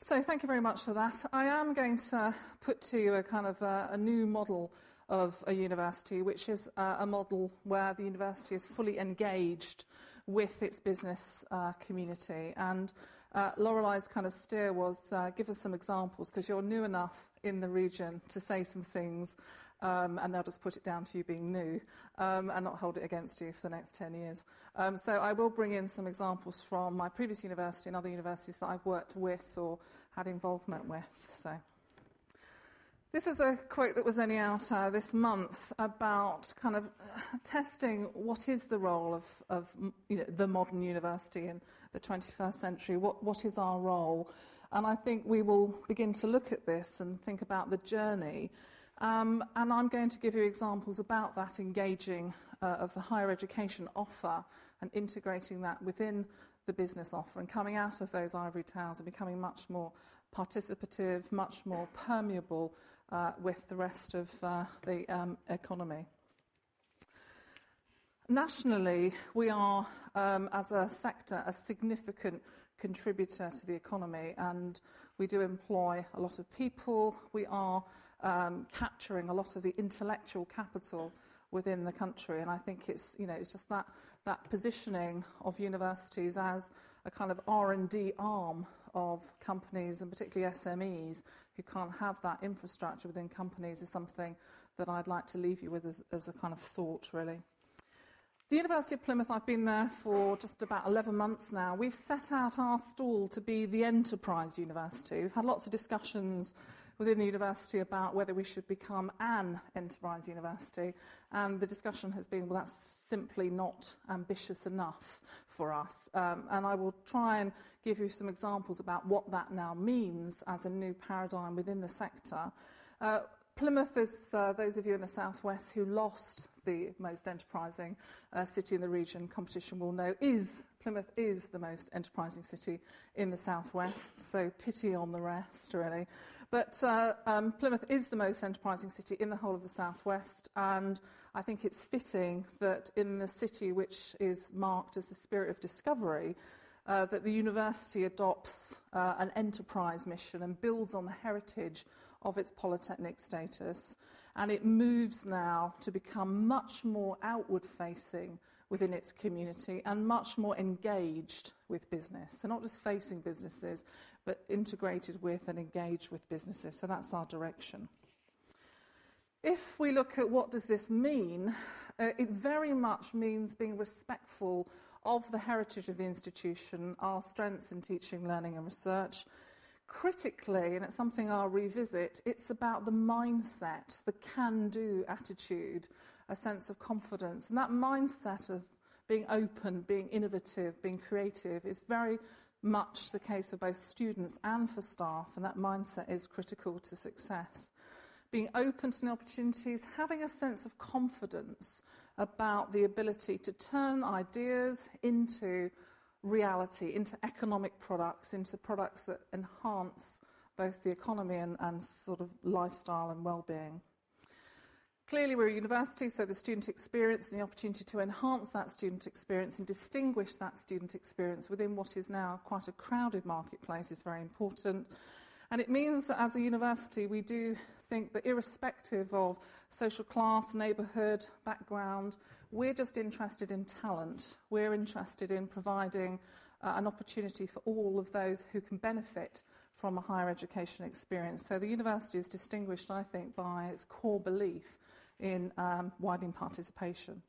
So thank you very much for that. I am going to put to you a kind of a new model of a university, which is a model where the university is fully engaged with its business community. And Lorelei's kind of steer was give us some examples, because you're new enough in the region to say some things, and they'll just put it down to you being new and not hold it against you for the next 10 years. So I will bring in some examples from my previous university and other universities that I've worked with or had involvement with. So this is a quote that was only out this month about kind of testing what is the role of the modern university in the 21st century. What is our role? And I think we will begin to look at this and think about the journey. And I'm going to give you examples about that engaging of the higher education offer and integrating that within the business offer and coming out of those ivory towers and becoming much more participative, much more permeable with the rest of the economy. Nationally, we are, as a sector, a significant contributor to the economy, and we do employ a lot of people. We are capturing a lot of the intellectual capital within the country, and I think it's just that positioning of universities as a kind of R&D arm of companies, and particularly SMEs who can't have that infrastructure within companies, is something that I'd like to leave you with as a kind of thought, really. The University of Plymouth, I've been there for just about 11 months now. We've set out our stall to be the enterprise university. We've had lots of discussions within the university about whether we should become an enterprise university, and the discussion has been, well, that's simply not ambitious enough for us. And I will try and give you some examples about what that now means as a new paradigm within the sector. Plymouth is, those of you in the southwest who lost the most enterprising city in the region competition will know, Plymouth is the most enterprising city in the southwest, so pity on the rest, really. But Plymouth is the most enterprising city in the whole of the southwest, and I think it's fitting that in the city which is marked as the spirit of discovery, that the university adopts an enterprise mission and builds on the heritage of its polytechnic status, and it moves now to become much more outward-facing within its community and much more engaged with business. So not just facing businesses, but integrated with and engaged with businesses. So that's our direction. If we look at what does this mean, it very much means being respectful of the heritage of the institution, our strengths in teaching, learning and research. Critically, and it's something I'll revisit, it's about the mindset, the can-do attitude, a sense of confidence. And that mindset of being open, being innovative, being creative is very much the case for both students and for staff, and that mindset is critical to success. Being open to new opportunities, having a sense of confidence about the ability to turn ideas into reality, into economic products, into products that enhance both the economy and sort of lifestyle and well-being. Clearly, we're a university, so the student experience and the opportunity to enhance that student experience and distinguish that student experience within what is now quite a crowded marketplace is very important. And it means that as a university, we do think that irrespective of social class, neighbourhood, background, we're just interested in talent. We're interested in providing an opportunity for all of those who can benefit from a higher education experience. So the university is distinguished, I think, by its core belief in widening participation.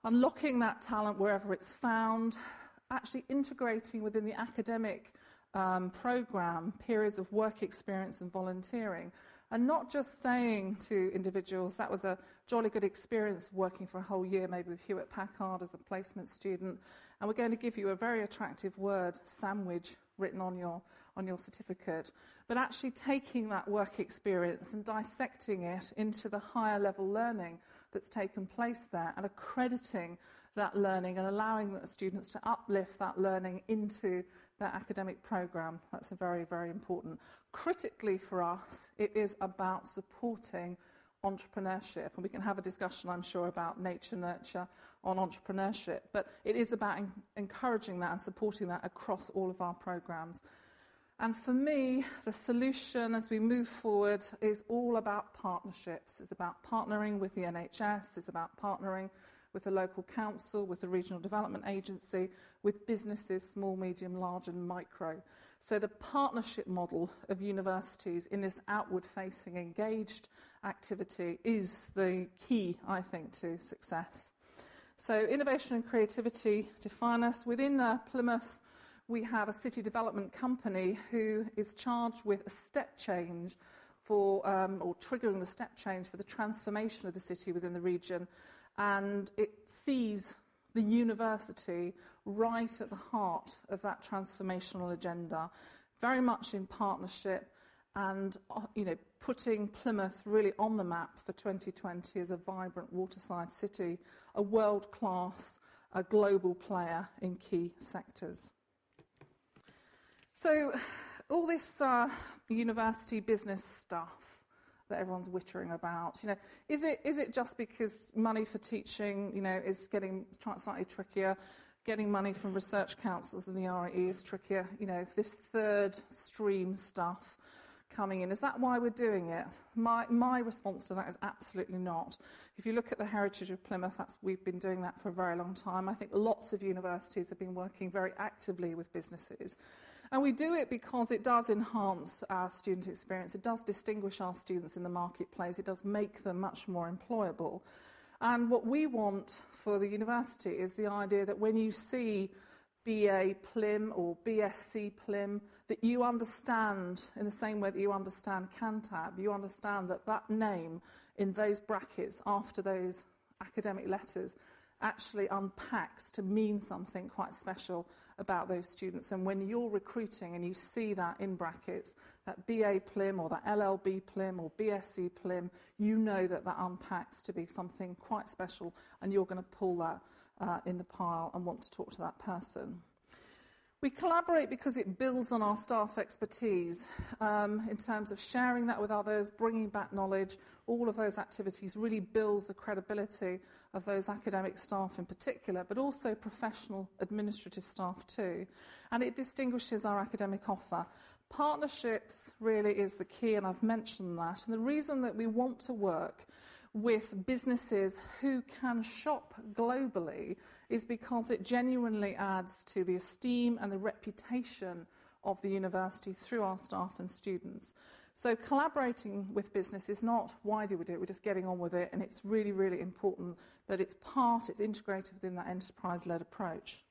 Unlocking that talent wherever it's found, actually integrating within the academic programme periods of work experience and volunteering, and not just saying to individuals, that was a jolly good experience working for a whole year, maybe with Hewlett Packard as a placement student, and we're going to give you a very attractive word, sandwich, written on your certificate, but actually taking that work experience and dissecting it into the higher level learning that's taken place there and accrediting that learning and allowing the students to uplift that learning into their academic programme. That's very, very important. Critically for us, it is about supporting entrepreneurship, and we can have a discussion, I'm sure, about nature, nurture on entrepreneurship, but it is about encouraging that and supporting that across all of our programmes. And for me, the solution as we move forward is all about partnerships. It's about partnering with the NHS, it's about partnering with the local council, with the regional development agency, with businesses, small, medium, large and micro. So the partnership model of universities in this outward-facing, engaged activity is the key, I think, to success. So innovation and creativity define us. Within Plymouth, we have a city development company who is charged with a step change for, or triggering the step change for the transformation of the city within the region. And it sees the university right at the heart of that transformational agenda, very much in partnership and, putting Plymouth really on the map for 2020 as a vibrant waterside city, a world-class, a global player in key sectors. So all this university business stuff that everyone's wittering about, is it just because money for teaching, is getting slightly trickier? Getting money from research councils and the RAE is trickier. This third stream stuff coming in, is that why we're doing it? My response to that is absolutely not. If you look at the heritage of Plymouth, we've been doing that for a very long time. I think lots of universities have been working very actively with businesses. And we do it because it does enhance our student experience. It does distinguish our students in the marketplace. It does make them much more employable. And what we want for the university is the idea that when you see BA Plym or BSc Plym, that you understand, in the same way that you understand Cantab, you understand that that name in those brackets after those academic letters actually unpacks to mean something quite special about those students. And when you're recruiting and you see that in brackets, that BA Plym or that LLB Plym or BSc Plym, you know that that unpacks to be something quite special and you're going to pull that in the pile and want to talk to that person. We collaborate because it builds on our staff expertise in terms of sharing that with others, bringing back knowledge. All of those activities really builds the credibility of those academic staff in particular, but also professional administrative staff too. And it distinguishes our academic offer. Partnerships really is the key, and I've mentioned that. And the reason that we want to work with businesses who can shop globally is because it genuinely adds to the esteem and the reputation of the university through our staff and students. So collaborating with business is not why do we do it, we're just getting on with it, and it's really, really important that it's integrated within that enterprise-led approach.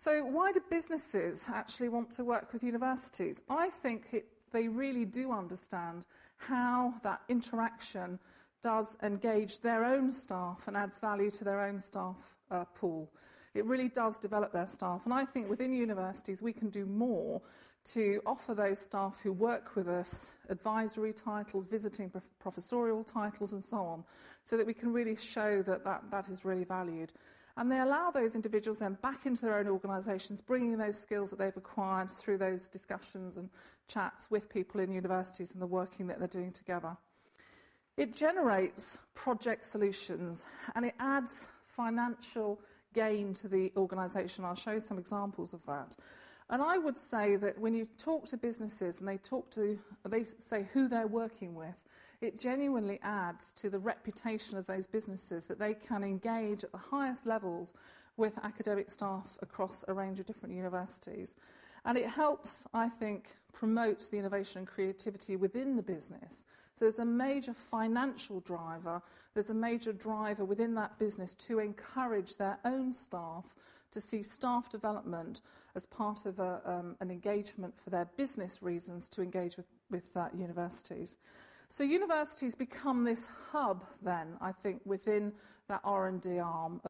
So why do businesses actually want to work with universities? I think they really do understand how that interaction does engage their own staff and adds value to their own staff pool. It really does develop their staff. And I think within universities we can do more to offer those staff who work with us advisory titles, visiting professorial titles and so on, so that we can really show that is really valued. And they allow those individuals then back into their own organisations, bringing those skills that they've acquired through those discussions and chats with people in universities and the working that they're doing together. It generates project solutions and it adds financial gain to the organisation. I'll show you some examples of that. And I would say that when you talk to businesses and they say who they're working with, it genuinely adds to the reputation of those businesses that they can engage at the highest levels with academic staff across a range of different universities. And it helps, I think, promote the innovation and creativity within the business. So there's a major financial driver, there's a major driver within that business to encourage their own staff to see staff development as part of an engagement for their business reasons to engage with universities. So universities become this hub then, I think, within that R&D arm